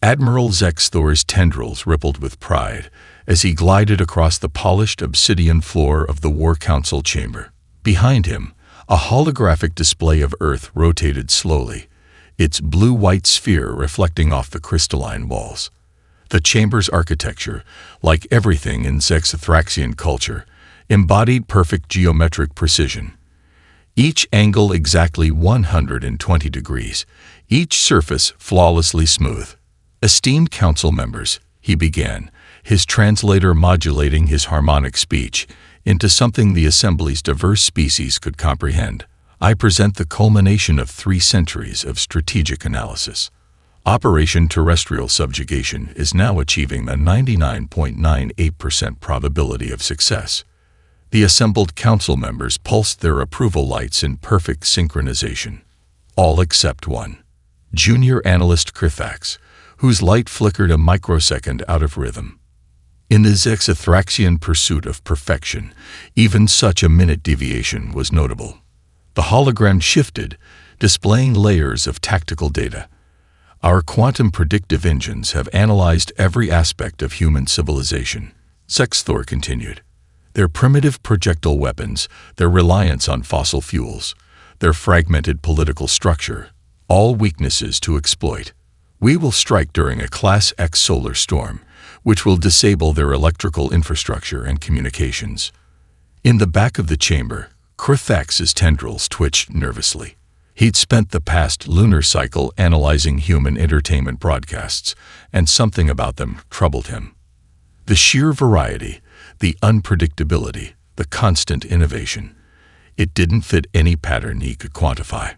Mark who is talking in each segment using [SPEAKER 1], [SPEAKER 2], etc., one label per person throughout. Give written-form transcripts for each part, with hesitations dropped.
[SPEAKER 1] Admiral Zexthor's tendrils rippled with pride as he glided across the polished obsidian floor of the War Council chamber. Behind him, a holographic display of Earth rotated slowly, its blue-white sphere reflecting off the crystalline walls. The chamber's architecture, like everything in Zexathraxian culture, embodied perfect geometric precision. Each angle exactly 120 degrees, each surface flawlessly smooth. "Esteemed council members," he began, his translator modulating his harmonic speech into something the assembly's diverse species could comprehend. "I present the culmination of 3 centuries of strategic analysis. Operation Terrestrial Subjugation is now achieving a 99.98% probability of success." The assembled council members pulsed their approval lights in perfect synchronization. All except one. Junior Analyst Krithax, whose light flickered a microsecond out of rhythm. In the Zexathraxian pursuit of perfection, even such a minute deviation was notable. The hologram shifted, displaying layers of tactical data. "Our quantum predictive engines have analyzed every aspect of human civilization," Zexthor continued. "Their primitive projectile weapons, their reliance on fossil fuels, their fragmented political structure, all weaknesses to exploit. We will strike during a Class X solar storm, which will disable their electrical infrastructure and communications." In the back of the chamber, Krithax's tendrils twitched nervously. He'd spent the past lunar cycle analyzing human entertainment broadcasts, and something about them troubled him. The sheer variety, the unpredictability, the constant innovation. It didn't fit any pattern he could quantify.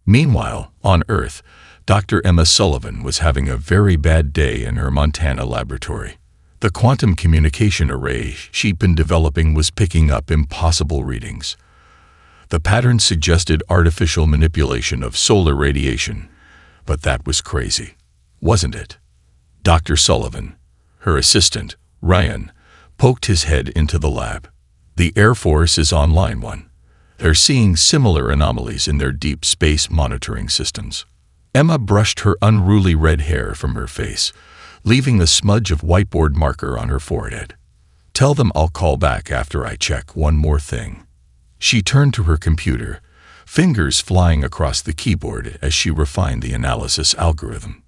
[SPEAKER 1] Meanwhile, on Earth, Dr. Emma Sullivan was having a very bad day in her Montana laboratory. The quantum communication array she'd been developing was picking up impossible readings. The pattern suggested artificial manipulation of solar radiation, but that was crazy, wasn't it? Dr. Sullivan, her assistant, Ryan, poked his head into the lab. "The Air Force is on line 1. They're seeing similar anomalies in their deep space monitoring systems." Emma brushed her unruly red hair from her face, leaving a smudge of whiteboard marker on her forehead. "Tell them I'll call back after I check one more thing." She turned to her computer, fingers flying across the keyboard as she refined the analysis algorithm.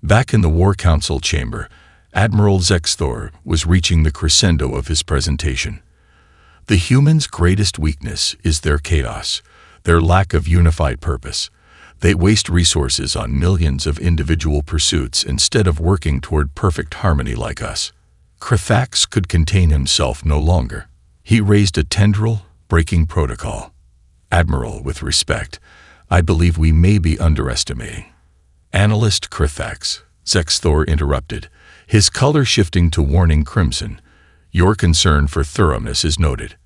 [SPEAKER 1] Back in the War Council chamber, Admiral Zexthor was reaching the crescendo of his presentation. "The humans' greatest weakness is their chaos, their lack of unified purpose. They waste resources on millions of individual pursuits instead of working toward perfect harmony like us." Krithax could contain himself no longer. He raised a tendril, breaking protocol. "Admiral, with respect, I believe we may be underestimating." "Analyst Krithax," Zexthor interrupted, his color shifting to warning crimson. "Your concern for thoroughness is noted.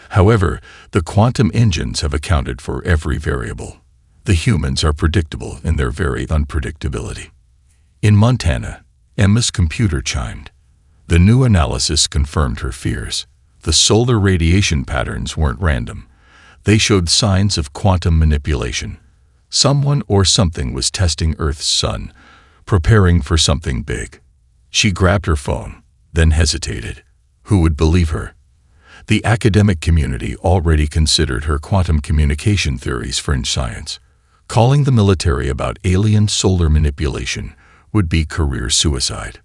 [SPEAKER 1] However, the quantum engines have accounted for every variable. The humans are predictable in their very unpredictability." In Montana, Emma's computer chimed. The new analysis confirmed her fears. The solar radiation patterns weren't random. They showed signs of quantum manipulation. Someone or something was testing Earth's sun, preparing for something big. She grabbed her phone, then hesitated. Who would believe her? The academic community already considered her quantum communication theories fringe science. Calling the military about alien solar manipulation would be career suicide.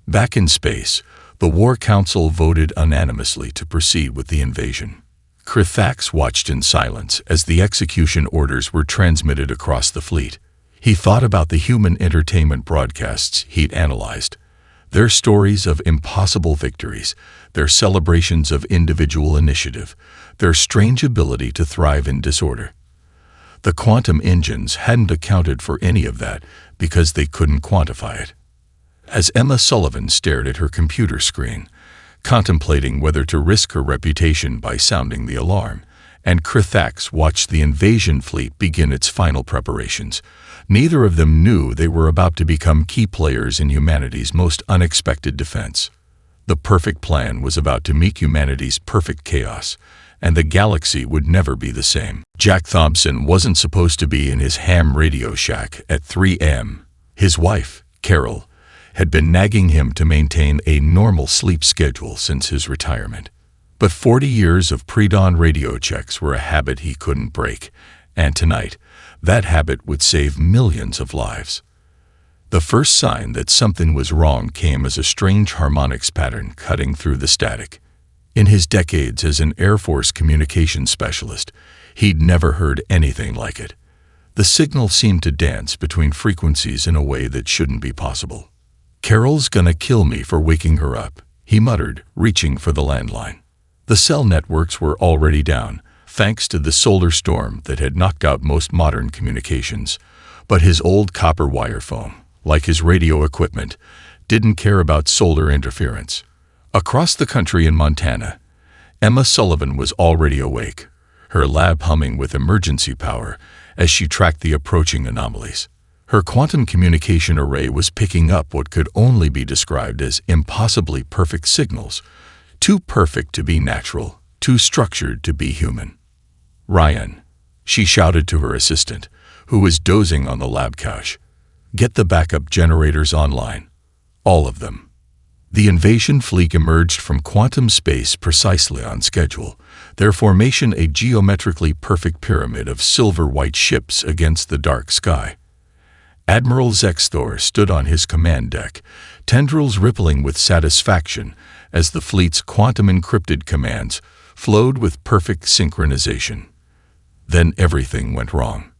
[SPEAKER 1] Back in space, the War Council voted unanimously to proceed with the invasion. Krithax watched in silence as the execution orders were transmitted across the fleet. He thought about the human entertainment broadcasts he'd analyzed. Their stories of impossible victories, their celebrations of individual initiative, their strange ability to thrive in disorder. The quantum engines hadn't accounted for any of that because they couldn't quantify it. As Emma Sullivan stared at her computer screen, contemplating whether to risk her reputation by sounding the alarm, and Krithax watched the invasion fleet begin its final preparations, neither of them knew they were about to become key players in humanity's most unexpected defense. The perfect plan was about to meet humanity's perfect chaos, and the galaxy would never be the same. Jack Thompson wasn't supposed to be in his ham Radio Shack at 3 a.m. His wife, Carol, had been nagging him to maintain a normal sleep schedule since his retirement. But 40 years of pre-dawn radio checks were a habit he couldn't break, and tonight, that habit would save millions of lives. The first sign that something was wrong came as a strange harmonics pattern cutting through the static. In his decades as an Air Force communications specialist, he'd never heard anything like it. The signal seemed to dance between frequencies in a way that shouldn't be possible. "Carol's gonna kill me for waking her up," he muttered, reaching for the landline. The cell networks were already down, thanks to the solar storm that had knocked out most modern communications. But his old copper wire phone, like his radio equipment, didn't care about solar interference. Across the country in Montana, Emma Sullivan was already awake, her lab humming with emergency power as she tracked the approaching anomalies. Her quantum communication array was picking up what could only be described as impossibly perfect signals, too perfect to be natural, too structured to be human. "Ryan," she shouted to her assistant, who was dozing on the lab couch, "get the backup generators online. All of them." The invasion fleet emerged from quantum space precisely on schedule, their formation a geometrically perfect pyramid of silver-white ships against the dark sky. Admiral Zexthor stood on his command deck, tendrils rippling with satisfaction as the fleet's quantum-encrypted commands flowed with perfect synchronization. Then everything went wrong.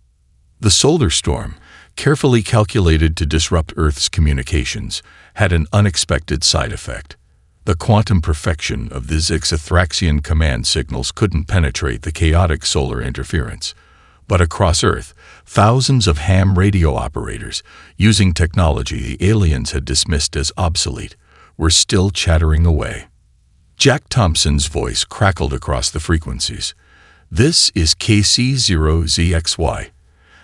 [SPEAKER 1] The solar storm, carefully calculated to disrupt Earth's communications, had an unexpected side effect. The quantum perfection of the Zixathraxian command signals couldn't penetrate the chaotic solar interference. But across Earth, thousands of ham radio operators, using technology the aliens had dismissed as obsolete, were still chattering away. Jack Thompson's voice crackled across the frequencies. "This is KC0ZXY.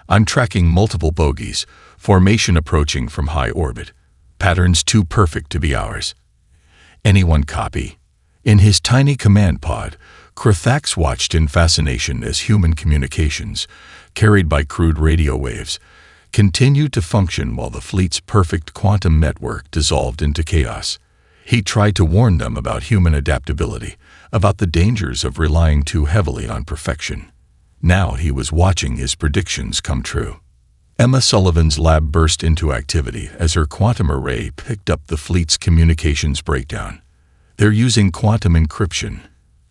[SPEAKER 1] I'm tracking multiple bogies, formation approaching from high orbit. Patterns too perfect to be ours. Anyone copy?" In his tiny command pod, Krathax watched in fascination as human communications, carried by crude radio waves, continued to function while the fleet's perfect quantum network dissolved into chaos. He tried to warn them about human adaptability, about the dangers of relying too heavily on perfection. Now he was watching his predictions come true. Emma Sullivan's lab burst into activity as her quantum array picked up the fleet's communications breakdown. "They're using quantum encryption,"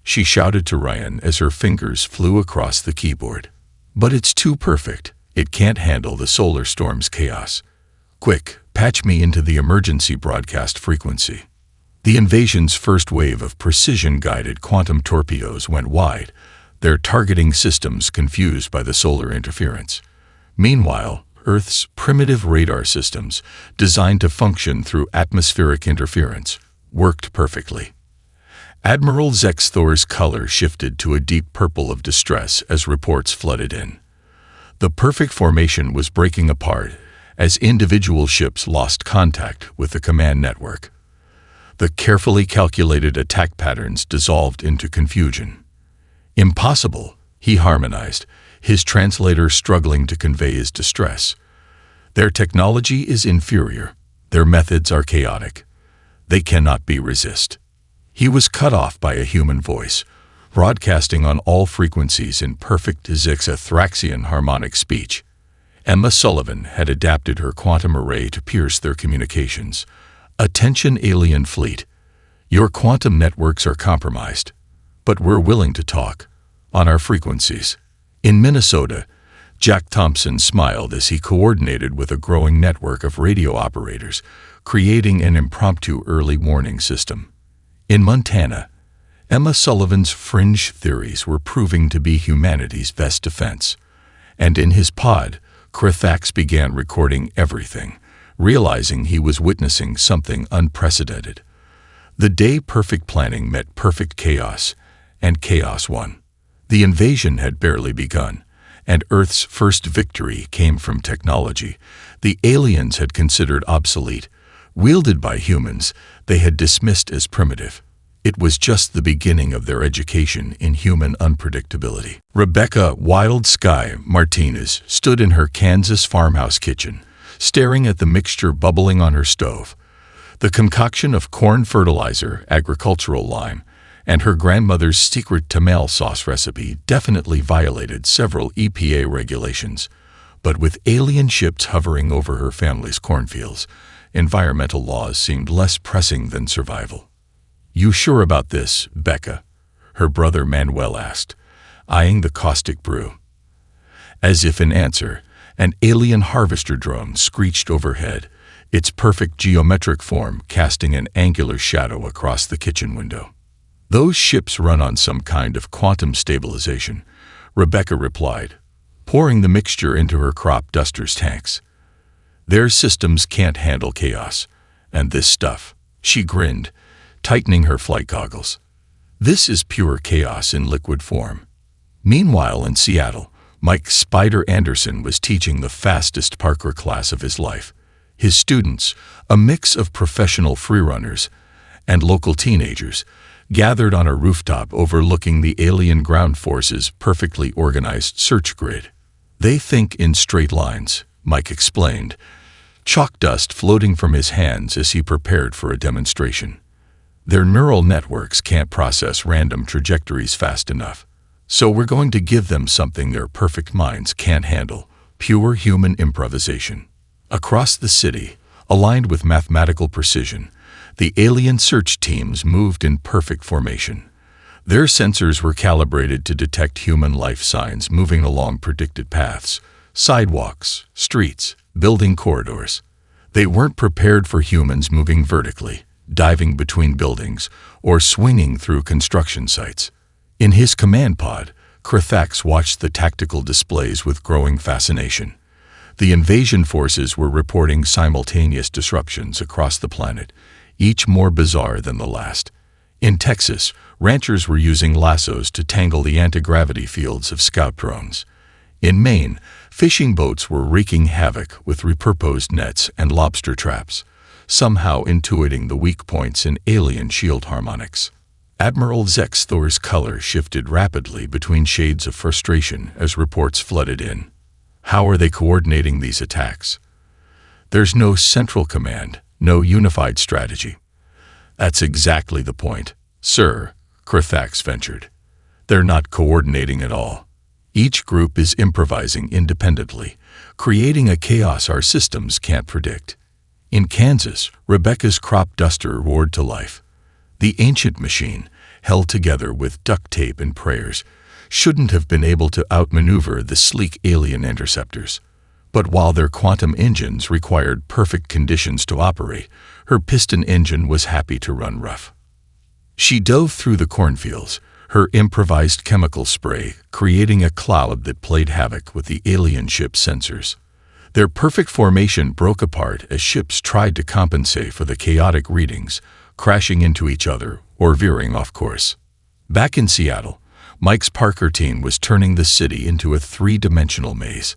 [SPEAKER 1] she shouted to Ryan as her fingers flew across the keyboard. "But it's too perfect. It can't handle the solar storm's chaos. Quick, patch me into the emergency broadcast frequency." The invasion's first wave of precision-guided quantum torpedoes went wide, their targeting systems confused by the solar interference. Meanwhile, Earth's primitive radar systems, designed to function through atmospheric interference, worked perfectly. Admiral Zexthor's color shifted to a deep purple of distress as reports flooded in. The perfect formation was breaking apart as individual ships lost contact with the command network. The carefully calculated attack patterns dissolved into confusion. "Impossible," he harmonized, his translator struggling to convey his distress. "Their technology is inferior. Their methods are chaotic. They cannot be resisted." He was cut off by a human voice, broadcasting on all frequencies in perfect Zixathraxian harmonic speech. Emma Sullivan had adapted her quantum array to pierce their communications. "Attention, alien fleet. Your quantum networks are compromised, but we're willing to talk on our frequencies." In Minnesota, Jack Thompson smiled as he coordinated with a growing network of radio operators, creating an impromptu early warning system. In Montana, Emma Sullivan's fringe theories were proving to be humanity's best defense. And in his pod, Krathax began recording everything, realizing he was witnessing something unprecedented. The day perfect planning met perfect chaos, and chaos won. The invasion had barely begun, and Earth's first victory came from technology the aliens had considered obsolete. Wielded by humans, they had dismissed as primitive. It was just the beginning of their education in human unpredictability. Rebecca Wild Sky Martinez stood in her Kansas farmhouse kitchen, staring at the mixture bubbling on her stove. The concoction of corn fertilizer, agricultural lime, and her grandmother's secret tamal sauce recipe definitely violated several EPA regulations. But with alien ships hovering over her family's cornfields, environmental laws seemed less pressing than survival. "You sure about this, Becca?" her brother Manuel asked, eyeing the caustic brew. As if in answer, an alien harvester drone screeched overhead, its perfect geometric form casting an angular shadow across the kitchen window. "Those ships run on some kind of quantum stabilization," Rebecca replied, pouring the mixture into her crop duster's tanks. "Their systems can't handle chaos. And this stuff," she grinned, tightening her flight goggles. "This is pure chaos in liquid form." Meanwhile in Seattle, Mike Spider Anderson was teaching the fastest parkour class of his life. His students, a mix of professional freerunners and local teenagers, gathered on a rooftop overlooking the alien ground force's perfectly organized search grid. "They think in straight lines," Mike explained, chalk dust floating from his hands as he prepared for a demonstration. "Their neural networks can't process random trajectories fast enough. So we're going to give them something their perfect minds can't handle: pure human improvisation." Across the city, aligned with mathematical precision, the alien search teams moved in perfect formation. Their sensors were calibrated to detect human life signs moving along predicted paths: sidewalks, streets, building corridors. They weren't prepared for humans moving vertically, diving between buildings, or swinging through construction sites. In his command pod, Krithax watched the tactical displays with growing fascination. The invasion forces were reporting simultaneous disruptions across the planet, each more bizarre than the last. In Texas, ranchers were using lassos to tangle the anti-gravity fields of scout drones. In Maine, fishing boats were wreaking havoc with repurposed nets and lobster traps, somehow intuiting the weak points in alien shield harmonics. Admiral Zex Thor's color shifted rapidly between shades of frustration as reports flooded in. How are they coordinating these attacks? There's no central command, no unified strategy. That's exactly the point, sir, Krithax ventured. They're not coordinating at all. Each group is improvising independently, creating a chaos our systems can't predict. In Kansas, Rebecca's crop duster roared to life. The ancient machine, held together with duct tape and prayers, shouldn't have been able to outmaneuver the sleek alien interceptors. But while their quantum engines required perfect conditions to operate, her piston engine was happy to run rough. She dove through the cornfields, her improvised chemical spray creating a cloud that played havoc with the alien ship's sensors. Their perfect formation broke apart as ships tried to compensate for the chaotic readings, crashing into each other or veering off course. Back in Seattle, Mike's Parker team was turning the city into a three-dimensional maze.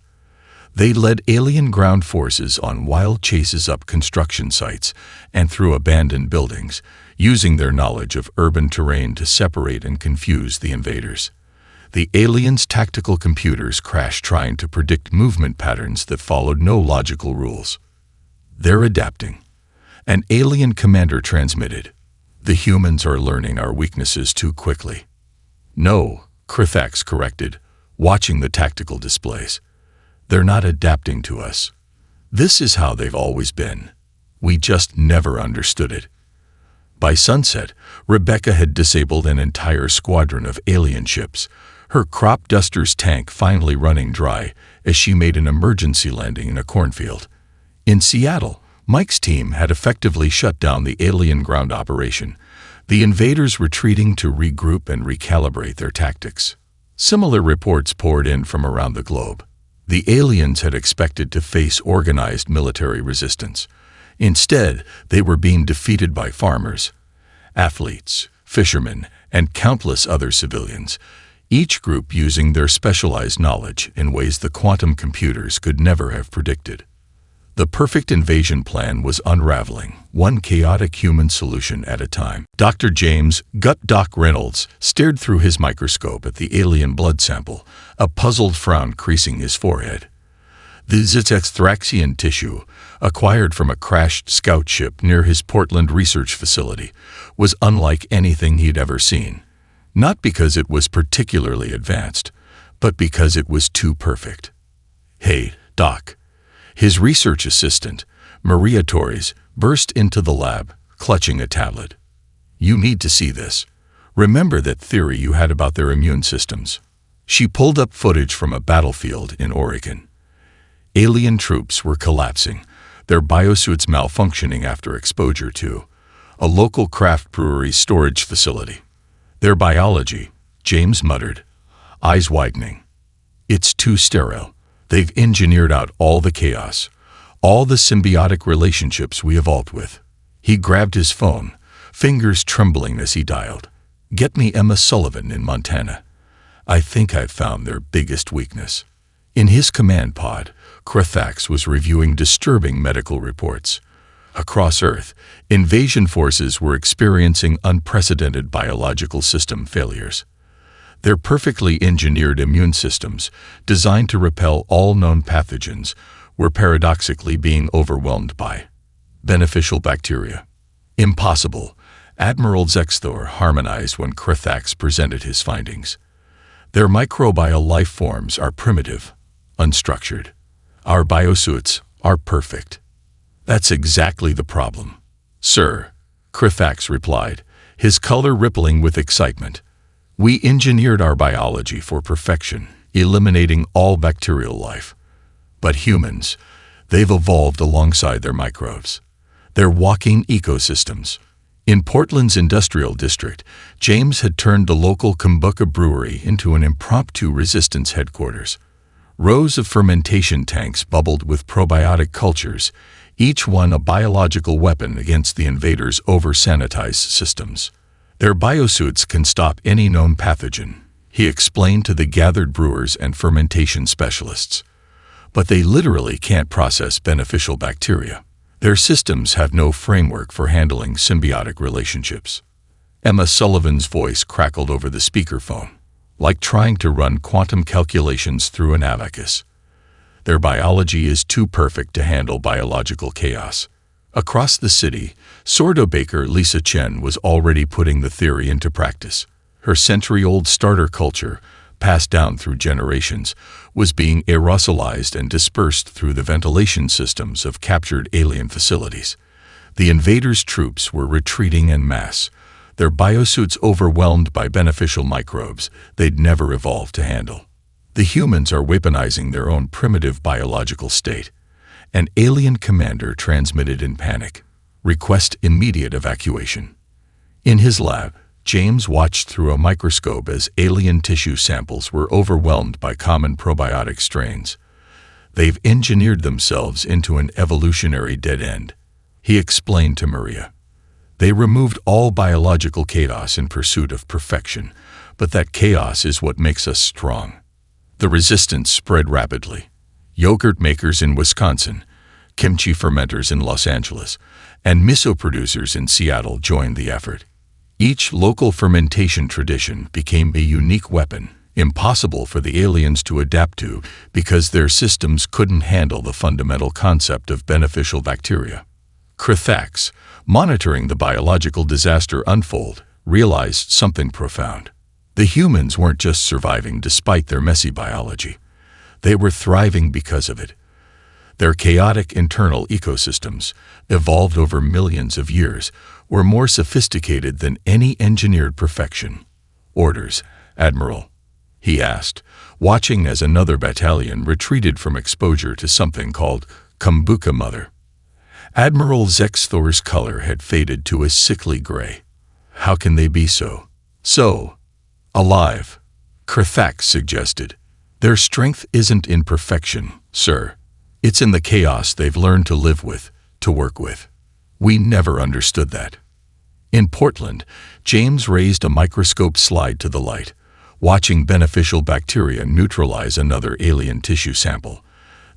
[SPEAKER 1] They led alien ground forces on wild chases up construction sites and through abandoned buildings, using their knowledge of urban terrain to separate and confuse the invaders. The aliens' tactical computers crashed trying to predict movement patterns that followed no logical rules. "They're adapting," an alien commander transmitted. "The humans are learning our weaknesses too quickly." "No," Krithax corrected, watching the tactical displays. "They're not adapting to us. This is how they've always been. We just never understood it." By sunset, Rebecca had disabled an entire squadron of alien ships, her crop duster's tank finally running dry as she made an emergency landing in a cornfield. In Seattle, Mike's team had effectively shut down the alien ground operation, the invaders retreating to regroup and recalibrate their tactics. Similar reports poured in from around the globe. The aliens had expected to face organized military resistance. Instead, they were being defeated by farmers, athletes, fishermen, and countless other civilians, each group using their specialized knowledge in ways the quantum computers could never have predicted. The perfect invasion plan was unraveling, one chaotic human solution at a time. Dr. James "Gut Doc" Reynolds stared through his microscope at the alien blood sample, a puzzled frown creasing his forehead. The Zitexthraxian tissue, acquired from a crashed scout ship near his Portland research facility, was unlike anything he'd ever seen. Not because it was particularly advanced, but because it was too perfect. "Hey, Doc." His research assistant, Maria Torres, burst into the lab, clutching a tablet. "You need to see this. Remember that theory you had about their immune systems?" She pulled up footage from a battlefield in Oregon. Alien troops were collapsing, their biosuits malfunctioning after exposure to a local craft brewery's storage facility. "Their biology," James muttered, eyes widening. "It's too sterile. They've engineered out all the chaos, all the symbiotic relationships we evolved with." He grabbed his phone, fingers trembling as he dialed. "Get me Emma Sullivan in Montana. I think I've found their biggest weakness." In his command pod, Krathax was reviewing disturbing medical reports. Across Earth, invasion forces were experiencing unprecedented biological system failures. Their perfectly engineered immune systems, designed to repel all known pathogens, were paradoxically being overwhelmed by beneficial bacteria. "Impossible," Admiral Zexthor harmonized when Krathax presented his findings. "Their microbial life forms are primitive, unstructured. Our biosuits are perfect." "That's exactly the problem, sir," Krathax replied, his color rippling with excitement. "We engineered our biology for perfection, eliminating all bacterial life. But humans, they've evolved alongside their microbes. They're walking ecosystems." In Portland's industrial district, James had turned the local Kombucha brewery into an impromptu resistance headquarters. Rows of fermentation tanks bubbled with probiotic cultures, each one a biological weapon against the invaders' over-sanitized systems. "Their biosuits can stop any known pathogen," he explained to the gathered brewers and fermentation specialists. "But they literally can't process beneficial bacteria. Their systems have no framework for handling symbiotic relationships." Emma Sullivan's voice crackled over the speakerphone, like trying to run quantum calculations through an abacus. "Their biology is too perfect to handle biological chaos." Across the city, sourdough baker Lisa Chen was already putting the theory into practice. Her century-old starter culture, passed down through generations, was being aerosolized and dispersed through the ventilation systems of captured alien facilities. The invaders' troops were retreating en masse, their biosuits overwhelmed by beneficial microbes they'd never evolved to handle. The humans are weaponizing their own primitive biological state. An alien commander transmitted in panic. "Request immediate evacuation." In his lab, James watched through a microscope as alien tissue samples were overwhelmed by common probiotic strains. "They've engineered themselves into an evolutionary dead end," he explained to Maria. "They removed all biological chaos in pursuit of perfection, but that chaos is what makes us strong." The resistance spread rapidly. Yogurt makers in Wisconsin, kimchi fermenters in Los Angeles, and miso producers in Seattle joined the effort. Each local fermentation tradition became a unique weapon, impossible for the aliens to adapt to because their systems couldn't handle the fundamental concept of beneficial bacteria. Krathax, monitoring the biological disaster unfold, realized something profound. The humans weren't just surviving despite their messy biology. They were thriving because of it. Their chaotic internal ecosystems, evolved over millions of years, were more sophisticated than any engineered perfection. "Orders, Admiral?" he asked, watching as another battalion retreated from exposure to something called Kombucha Mother. Admiral Zexthor's color had faded to a sickly gray. "How can they be so alive?" Krathax suggested. "Their strength isn't in perfection, sir. It's in the chaos they've learned to live with, to work with. We never understood that." In Portland, James raised a microscope slide to the light, watching beneficial bacteria neutralize another alien tissue sample.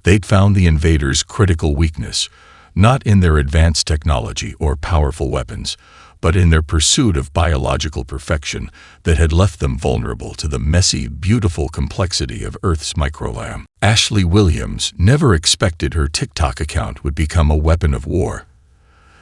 [SPEAKER 1] They'd found the invaders' critical weakness, not in their advanced technology or powerful weapons, but in their pursuit of biological perfection that had left them vulnerable to the messy, beautiful complexity of Earth's microbiome. Ashley Williams never expected her TikTok account would become a weapon of war.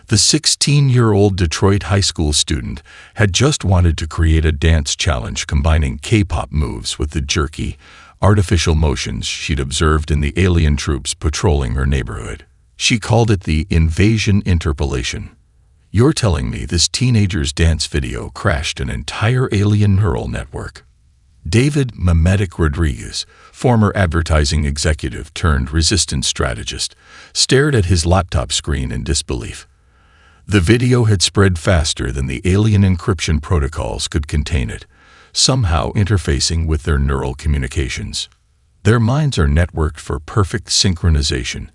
[SPEAKER 1] The 16-year-old Detroit high school student had just wanted to create a dance challenge combining K-pop moves with the jerky, artificial motions she'd observed in the alien troops patrolling her neighborhood. She called it the invasion interpolation. You're telling me this teenager's dance video crashed an entire alien neural network? David Memetic Rodriguez, former advertising executive turned resistance strategist, stared at his laptop screen in disbelief. The video had spread faster than the alien encryption protocols could contain it, somehow interfacing with their neural communications. Their minds are networked for perfect synchronization,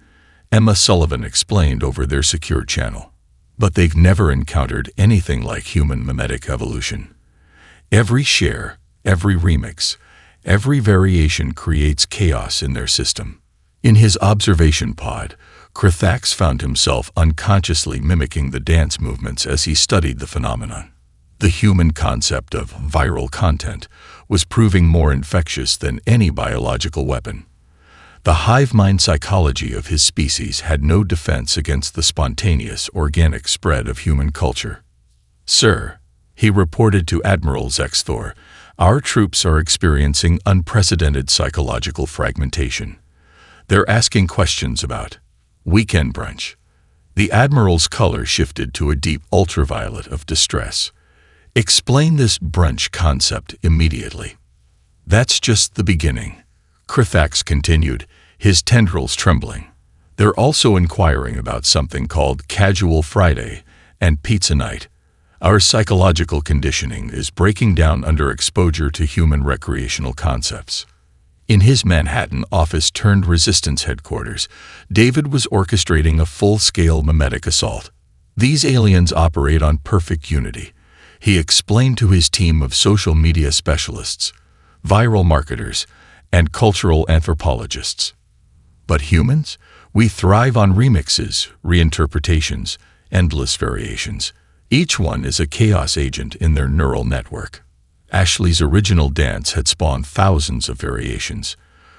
[SPEAKER 1] Emma Sullivan explained over their secure channel. But they've never encountered anything like human memetic evolution. Every share, every remix, every variation creates chaos in their system. In his observation pod, Krithax found himself unconsciously mimicking the dance movements as he studied the phenomenon. The human concept of viral content was proving more infectious than any biological weapon. The hive mind psychology of his species had no defense against the spontaneous, organic spread of human culture. "Sir," he reported to Admiral Zexthor, "our troops are experiencing unprecedented psychological fragmentation. They're asking questions about weekend brunch." The Admiral's color shifted to a deep ultraviolet of distress. "Explain this brunch concept immediately." "That's just the beginning," Krithax continued, his tendrils trembling. "They're also inquiring about something called Casual Friday and Pizza Night. Our psychological conditioning is breaking down under exposure to human recreational concepts." In his Manhattan office-turned-resistance headquarters, David was orchestrating a full-scale memetic assault. "These aliens operate on perfect unity," he explained to his team of social media specialists, viral marketers, and cultural anthropologists. "But humans? We thrive on remixes, reinterpretations, endless variations. Each one is a chaos agent in their neural network." Ashley's original dance had spawned thousands of variations.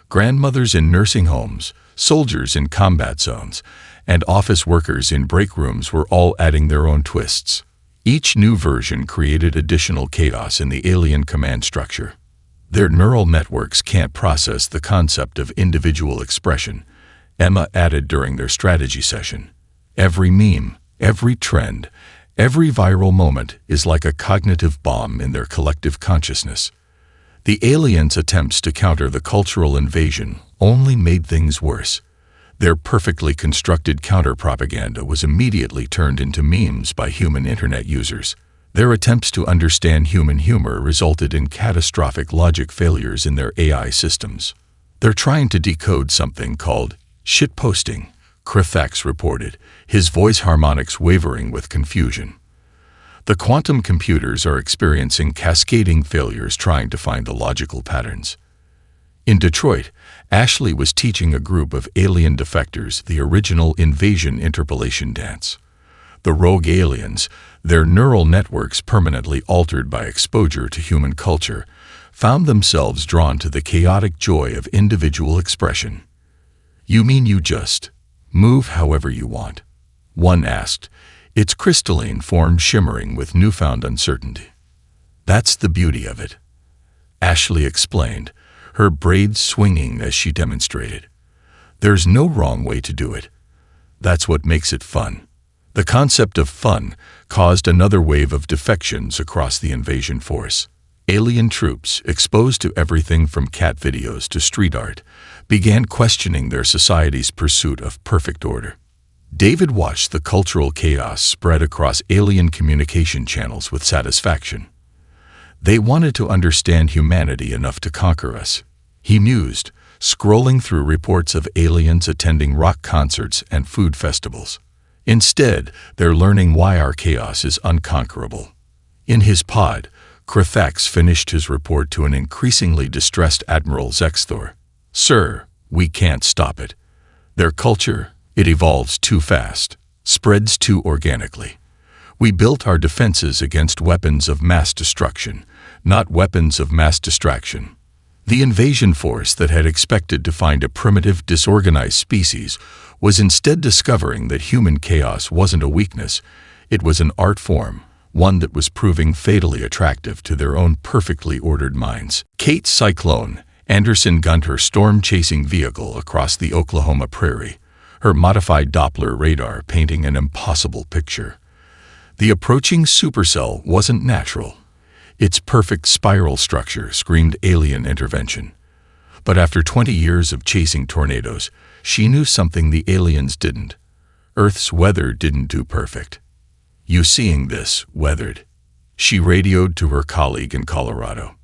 [SPEAKER 1] Grandmothers in nursing homes, soldiers in combat zones, and office workers in break rooms were all adding their own twists. Each new version created additional chaos in the alien command structure. "Their neural networks can't process the concept of individual expression," Emma added during their strategy session. "Every meme, every trend, every viral moment is like a cognitive bomb in their collective consciousness." The aliens' attempts to counter the cultural invasion only made things worse. Their perfectly constructed counter-propaganda was immediately turned into memes by human internet users. Their attempts to understand human humor resulted in catastrophic logic failures in their AI systems. "They're trying to decode something called shitposting," Krithax reported, his voice harmonics wavering with confusion. "The quantum computers are experiencing cascading failures trying to find the logical patterns." In Detroit, Ashley was teaching a group of alien defectors the original invasion interpolation dance. The rogue aliens, their neural networks permanently altered by exposure to human culture, found themselves drawn to the chaotic joy of individual expression. "You mean you just move however you want?" one asked, its crystalline form shimmering with newfound uncertainty. "That's the beauty of it," Ashley explained, her braids swinging as she demonstrated. "There's no wrong way to do it. That's what makes it fun." The concept of fun caused another wave of defections across the invasion force. Alien troops, exposed to everything from cat videos to street art, began questioning their society's pursuit of perfect order. David watched the cultural chaos spread across alien communication channels with satisfaction. "They wanted to understand humanity enough to conquer us," he mused, scrolling through reports of aliens attending rock concerts and food festivals. "Instead, they're learning why our chaos is unconquerable." In his pod, Krithax finished his report to an increasingly distressed Admiral Zexthor. "Sir, we can't stop it. Their culture, it evolves too fast, spreads too organically. We built our defenses against weapons of mass destruction, not weapons of mass distraction. The invasion force that had expected to find a primitive, disorganized species was instead discovering that human chaos wasn't a weakness, it was an art form, one that was proving fatally attractive to their own perfectly ordered minds. Kate's Cyclone Anderson gunned her storm-chasing vehicle across the Oklahoma prairie, her modified Doppler radar painting an impossible picture. The approaching supercell wasn't natural. Its perfect spiral structure screamed alien intervention. But after 20 years of chasing tornadoes, she knew something the aliens didn't. Earth's weather didn't do perfect. "You seeing this, weathered?" She radioed to her colleague in Colorado.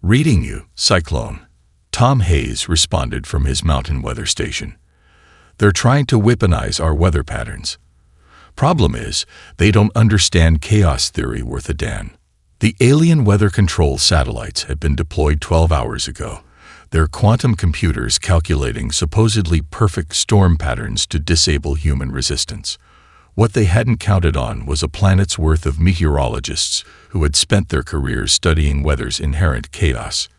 [SPEAKER 1] "Reading you, Cyclone," Tom Hayes responded from his mountain weather station. "They're trying to weaponize our weather patterns. Problem is, they don't understand chaos theory worth a damn. The alien weather control satellites had been deployed 12 hours ago, their quantum computers calculating supposedly perfect storm patterns to disable human resistance. What they hadn't counted on was a planet's worth of meteorologists who had spent their careers studying weather's inherent chaos.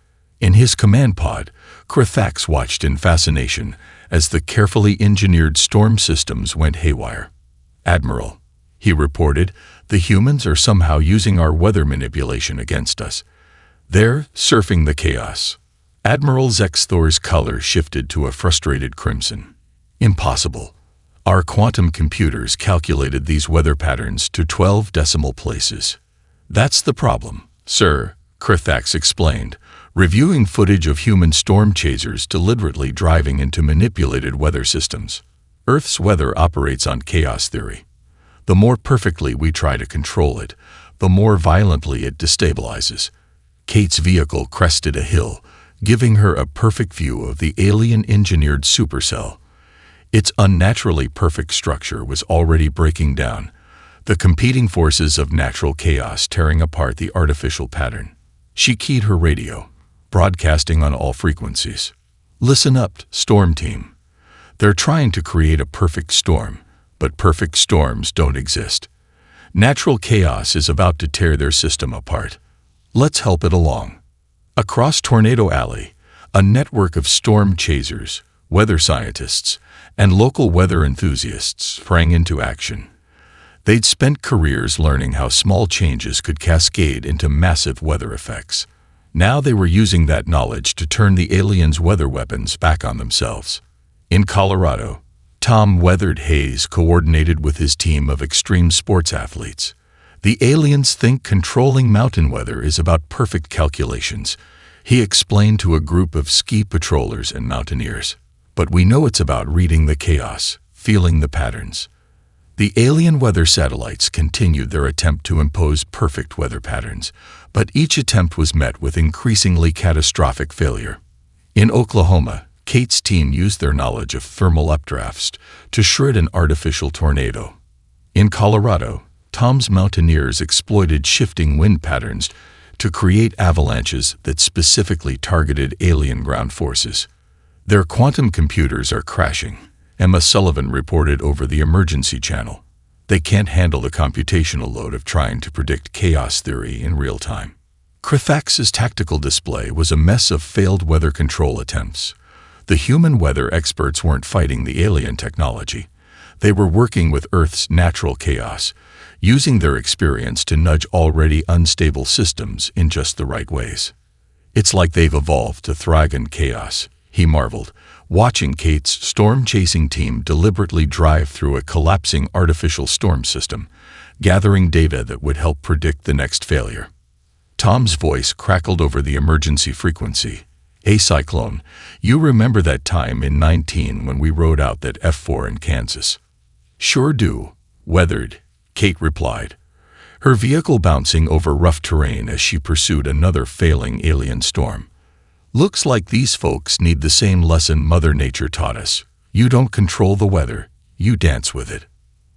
[SPEAKER 1] In his command pod, Krithax watched in fascination as the carefully engineered storm systems went haywire. "Admiral," he reported, "the humans are somehow using our weather manipulation against us. They're surfing the chaos." Admiral Zexthor's color shifted to a frustrated crimson. "Impossible. Our quantum computers calculated these weather patterns to 12 decimal places." "That's the problem, sir," Krithax explained, reviewing footage of human storm chasers deliberately driving into manipulated weather systems. "Earth's weather operates on chaos theory. The more perfectly we try to control it, the more violently it destabilizes." Kate's vehicle crested a hill, giving her a perfect view of the alien-engineered supercell. Its unnaturally perfect structure was already breaking down, the competing forces of natural chaos tearing apart the artificial pattern. She keyed her radio, broadcasting on all frequencies. "Listen up, Storm Team. They're trying to create a perfect storm, but perfect storms don't exist. Natural chaos is about to tear their system apart. Let's help it along." Across Tornado Alley, a network of storm chasers, weather scientists, and local weather enthusiasts sprang into action. They'd spent careers learning how small changes could cascade into massive weather effects. Now they were using that knowledge to turn the aliens' weather weapons back on themselves. In Colorado, Tom "Weathered" Hayes coordinated with his team of extreme sports athletes. "The aliens think controlling mountain weather is about perfect calculations," he explained to a group of ski patrollers and mountaineers. "But we know it's about reading the chaos, feeling the patterns." The alien weather satellites continued their attempt to impose perfect weather patterns, but each attempt was met with increasingly catastrophic failure. In Oklahoma, Kate's team used their knowledge of thermal updrafts to shred an artificial tornado. In Colorado, Tom's mountaineers exploited shifting wind patterns to create avalanches that specifically targeted alien ground forces. "Their quantum computers are crashing," Emma Sullivan reported over the emergency channel. "They can't handle the computational load of trying to predict chaos theory in real time." Krithax's tactical display was a mess of failed weather control attempts. The human weather experts weren't fighting the alien technology. They were working with Earth's natural chaos, using their experience to nudge already unstable systems in just the right ways. "It's like they've evolved to thrive in chaos," he marveled, watching Kate's storm-chasing team deliberately drive through a collapsing artificial storm system, gathering data that would help predict the next failure. Tom's voice crackled over the emergency frequency. "Hey Cyclone, you remember that time in 19 when we rode out that F4 in Kansas?" "Sure do, Weathered," Kate replied, her vehicle bouncing over rough terrain as she pursued another failing alien storm. "Looks like these folks need the same lesson Mother Nature taught us. You don't control the weather, you dance with it."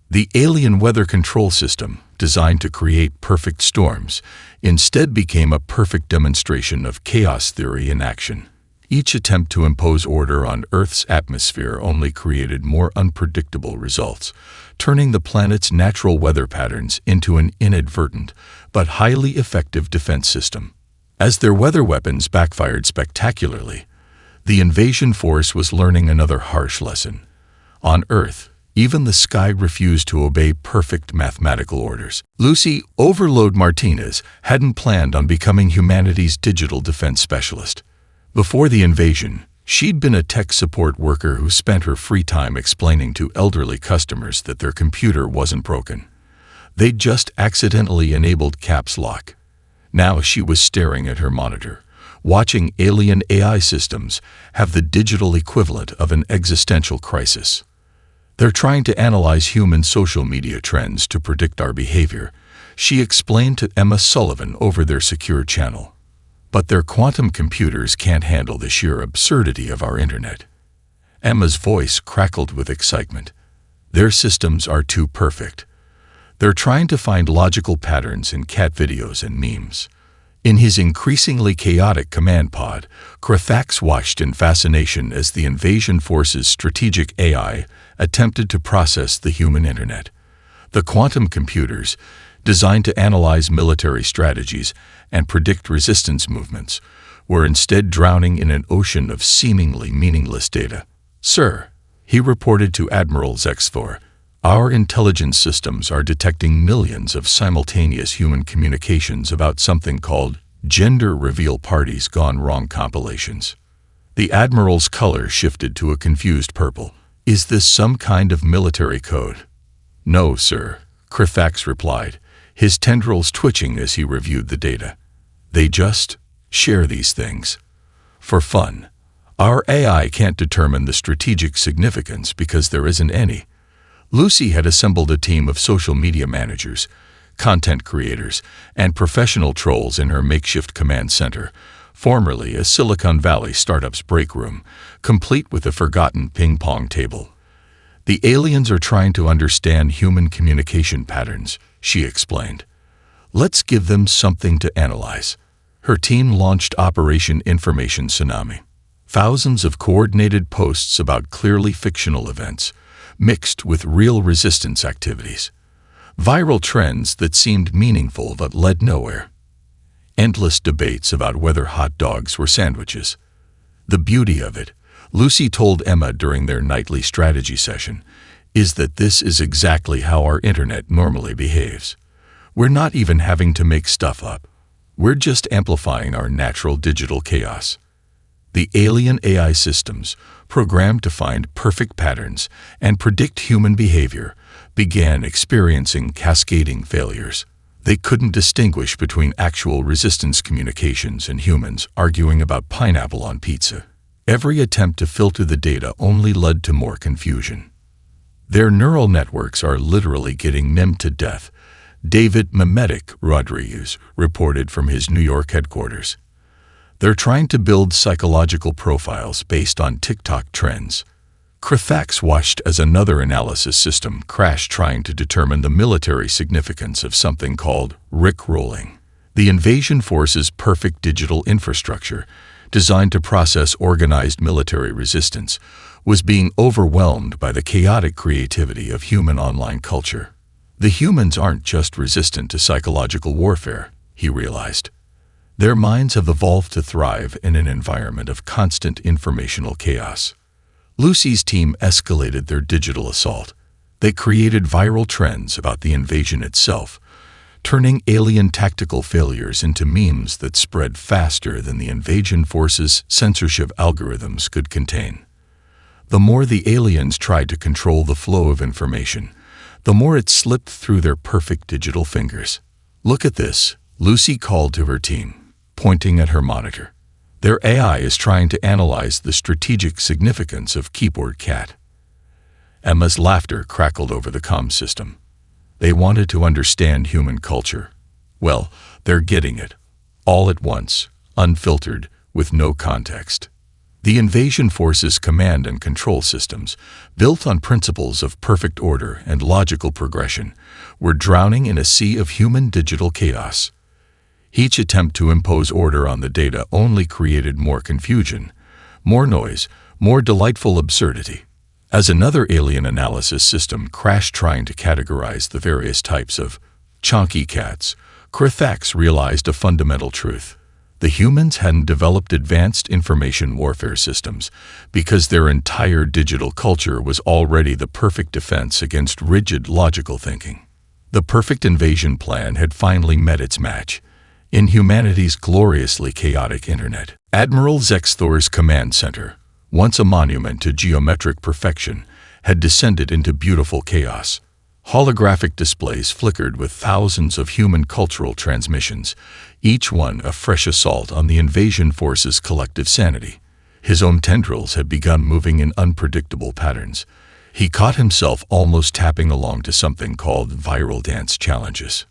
[SPEAKER 1] The alien weather control system, designed to create perfect storms, instead became a perfect demonstration of chaos theory in action. Each attempt to impose order on Earth's atmosphere only created more unpredictable results, turning the planet's natural weather patterns into an inadvertent but highly effective defense system. As their weather weapons backfired spectacularly, the invasion force was learning another harsh lesson. On Earth, even the sky refused to obey perfect mathematical orders. Lucy Overload Martinez hadn't planned on becoming humanity's digital defense specialist. Before the invasion, she'd been a tech support worker who spent her free time explaining to elderly customers that their computer wasn't broken. They'd just accidentally enabled caps lock. Now she was staring at her monitor, watching alien AI systems have the digital equivalent of an existential crisis. They're trying to analyze human social media trends to predict our behavior, she explained to Emma Sullivan over their secure channel. But their quantum computers can't handle the sheer absurdity of our internet. Emma's voice crackled with excitement. Their systems are too perfect. They're trying to find logical patterns in cat videos and memes. In his increasingly chaotic command pod, Krathax watched in fascination as the invasion force's strategic AI attempted to process the human internet. The quantum computers, designed to analyze military strategies and predict resistance movements, were instead drowning in an ocean of seemingly meaningless data. "Sir," he reported to Admiral Zexthor, "our intelligence systems are detecting millions of simultaneous human communications about something called gender reveal parties gone wrong compilations." The Admiral's color shifted to a confused purple. "Is this some kind of military code?" "No, sir," Krathax replied, his tendrils twitching as he reviewed the data. "They just share these things for fun. Our AI can't determine the strategic significance because there isn't any." Lucy had assembled a team of social media managers, content creators, and professional trolls in her makeshift command center, formerly a Silicon Valley startup's break room, complete with a forgotten ping-pong table. "The aliens are trying to understand human communication patterns," she explained. "Let's give them something to analyze." Her team launched Operation Information Tsunami. Thousands of coordinated posts about clearly fictional events, mixed with real resistance activities. Viral trends that seemed meaningful but led nowhere. Endless debates about whether hot dogs were sandwiches. "The beauty of it," Lucy told Emma during their nightly strategy session, "is that this is exactly how our internet normally behaves. We're not even having to make stuff up. We're just amplifying our natural digital chaos." The alien AI systems, programmed to find perfect patterns and predict human behavior, began experiencing cascading failures. They couldn't distinguish between actual resistance communications and humans arguing about pineapple on pizza. Every attempt to filter the data only led to more confusion. "Their neural networks are literally getting memed to death," David Memetic Rodriguez reported from his New York headquarters. "They're trying to build psychological profiles based on TikTok trends." Krathax watched as another analysis system crashed trying to determine the military significance of something called Rickrolling. The invasion force's perfect digital infrastructure, designed to process organized military resistance, was being overwhelmed by the chaotic creativity of human online culture. The humans aren't just resistant to psychological warfare, he realized. Their minds have evolved to thrive in an environment of constant informational chaos. Lucy's team escalated their digital assault. They created viral trends about the invasion itself, turning alien tactical failures into memes that spread faster than the invasion force's censorship algorithms could contain. The more the aliens tried to control the flow of information, the more it slipped through their perfect digital fingers. "Look at this," Lucy called to her team, pointing at her monitor. "Their AI is trying to analyze the strategic significance of keyboard cat." Emma's laughter crackled over the comm system. They wanted to understand human culture. Well, they're getting it. All at once, unfiltered, with no context. The invasion force's command and control systems, built on principles of perfect order and logical progression, were drowning in a sea of human digital chaos. Each attempt to impose order on the data only created more confusion, More noise, more delightful absurdity. As another alien analysis system crashed trying to categorize the various types of chonky cats, Krithax realized a fundamental truth. The humans hadn't developed advanced information warfare systems because their entire digital culture was already the perfect defense against rigid logical thinking. The perfect invasion plan had finally met its match in humanity's gloriously chaotic internet. Admiral Zexthor's command center, once a monument to geometric perfection, had descended into beautiful chaos. Holographic displays flickered with thousands of human cultural transmissions, each one a fresh assault on the invasion force's collective sanity. His own tendrils had begun moving in unpredictable patterns. He caught himself almost tapping along to something called viral dance challenges.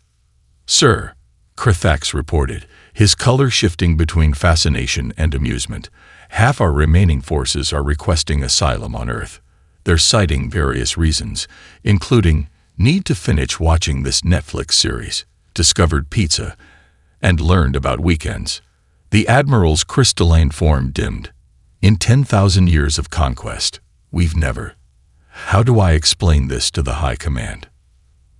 [SPEAKER 1] "Sir," Krithax reported, his color shifting between fascination and amusement, "half our remaining forces are requesting asylum on Earth. They're citing various reasons, including need to finish watching this Netflix series, discovered pizza, and learned about weekends." The Admiral's crystalline form dimmed. "In 10,000 years of conquest, we've never. How do I explain this to the High Command?"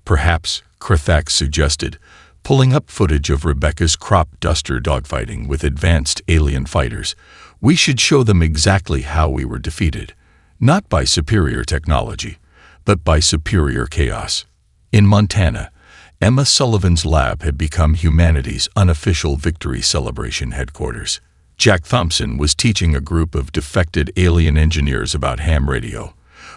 [SPEAKER 1] "Perhaps," Krithax suggested, pulling up footage of Rebecca's crop duster dogfighting with advanced alien fighters, "we should show them exactly how we were defeated, not by superior technology, but by superior chaos." In Montana, Emma Sullivan's lab had become humanity's unofficial victory celebration headquarters. Jack Thompson was teaching a group of defected alien engineers about ham radio,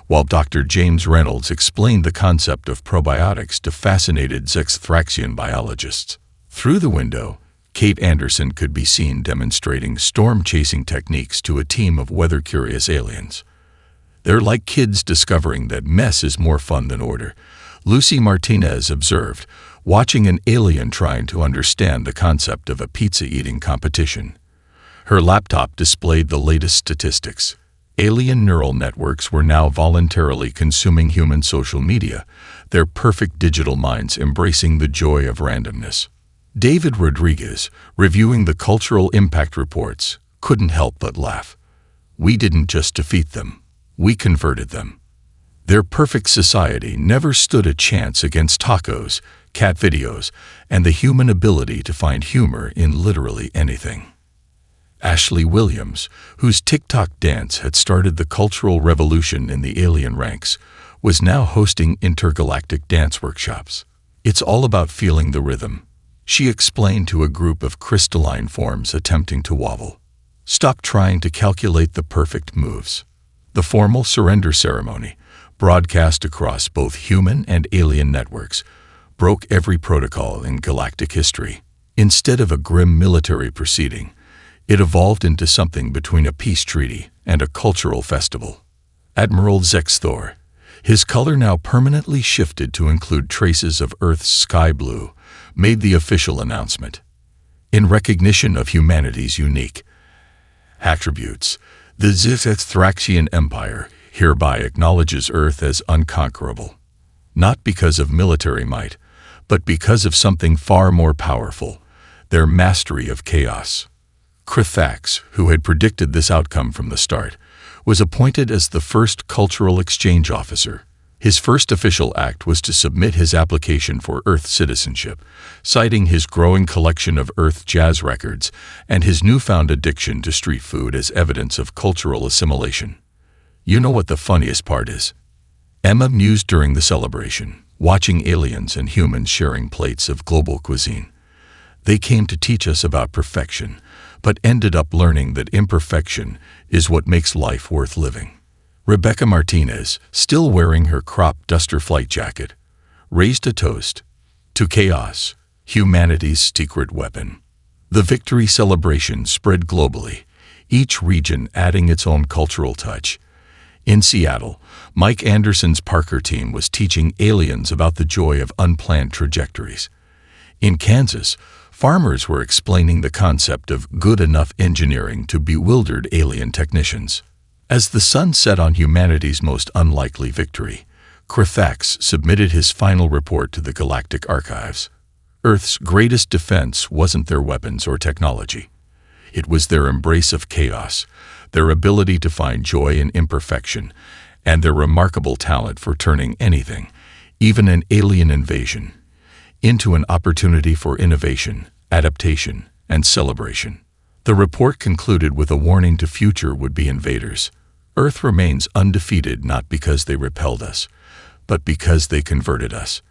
[SPEAKER 1] while Dr. James Reynolds explained the concept of probiotics to fascinated Zexthraxian biologists. Through the window, Kate Anderson could be seen demonstrating storm-chasing techniques to a team of weather-curious aliens. "They're like kids discovering that mess is more fun than order," Lucy Martinez observed, watching an alien trying to understand the concept of a pizza-eating competition. Her laptop displayed the latest statistics. Alien neural networks were now voluntarily consuming human social media, their perfect digital minds embracing the joy of randomness. David Rodriguez, reviewing the cultural impact reports, couldn't help but laugh. "We didn't just defeat them. We converted them. Their perfect society never stood a chance against tacos, cat videos, and the human ability to find humor in literally anything." Ashley Williams, whose TikTok dance had started the cultural revolution in the alien ranks, was now hosting intergalactic dance workshops. "It's all about feeling the rhythm," she explained to a group of crystalline forms attempting to wobble. "Stop trying to calculate the perfect moves." The formal surrender ceremony, broadcast across both human and alien networks, broke every protocol in galactic history. Instead of a grim military proceeding, it evolved into something between a peace treaty and a cultural festival. Admiral Zexthor, his color now permanently shifted to include traces of Earth's sky blue, made the official announcement. "In recognition of humanity's unique attributes, the Zexthraxian Empire hereby acknowledges Earth as unconquerable, not because of military might, but because of something far more powerful, their mastery of chaos." Krithax, who had predicted this outcome from the start, was appointed as the first cultural exchange officer. His first official act was to submit his application for Earth citizenship, citing his growing collection of Earth jazz records and his newfound addiction to street food as evidence of cultural assimilation. "You know what the funniest part is?" Emma mused during the celebration, watching aliens and humans sharing plates of global cuisine. "They came to teach us about perfection, but ended up learning that imperfection is what makes life worth living." Rebecca Martinez, still wearing her crop duster flight jacket, raised a toast to chaos, humanity's secret weapon. The victory celebration spread globally, each region adding its own cultural touch. In Seattle, Mike Anderson's Parker team was teaching aliens about the joy of unplanned trajectories. In Kansas, farmers were explaining the concept of good enough engineering to bewildered alien technicians. As the sun set on humanity's most unlikely victory, Krithax submitted his final report to the Galactic Archives. Earth's greatest defense wasn't their weapons or technology. It was their embrace of chaos, their ability to find joy in imperfection, and their remarkable talent for turning anything, even an alien invasion, into an opportunity for innovation, adaptation, and celebration. The report concluded with a warning to future would-be invaders. Earth remains undefeated not because they repelled us, but because they converted us.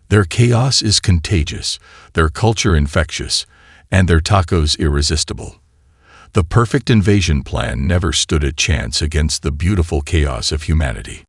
[SPEAKER 1] Their chaos is contagious, their culture infectious, and their tacos irresistible. The perfect invasion plan never stood a chance against the beautiful chaos of humanity.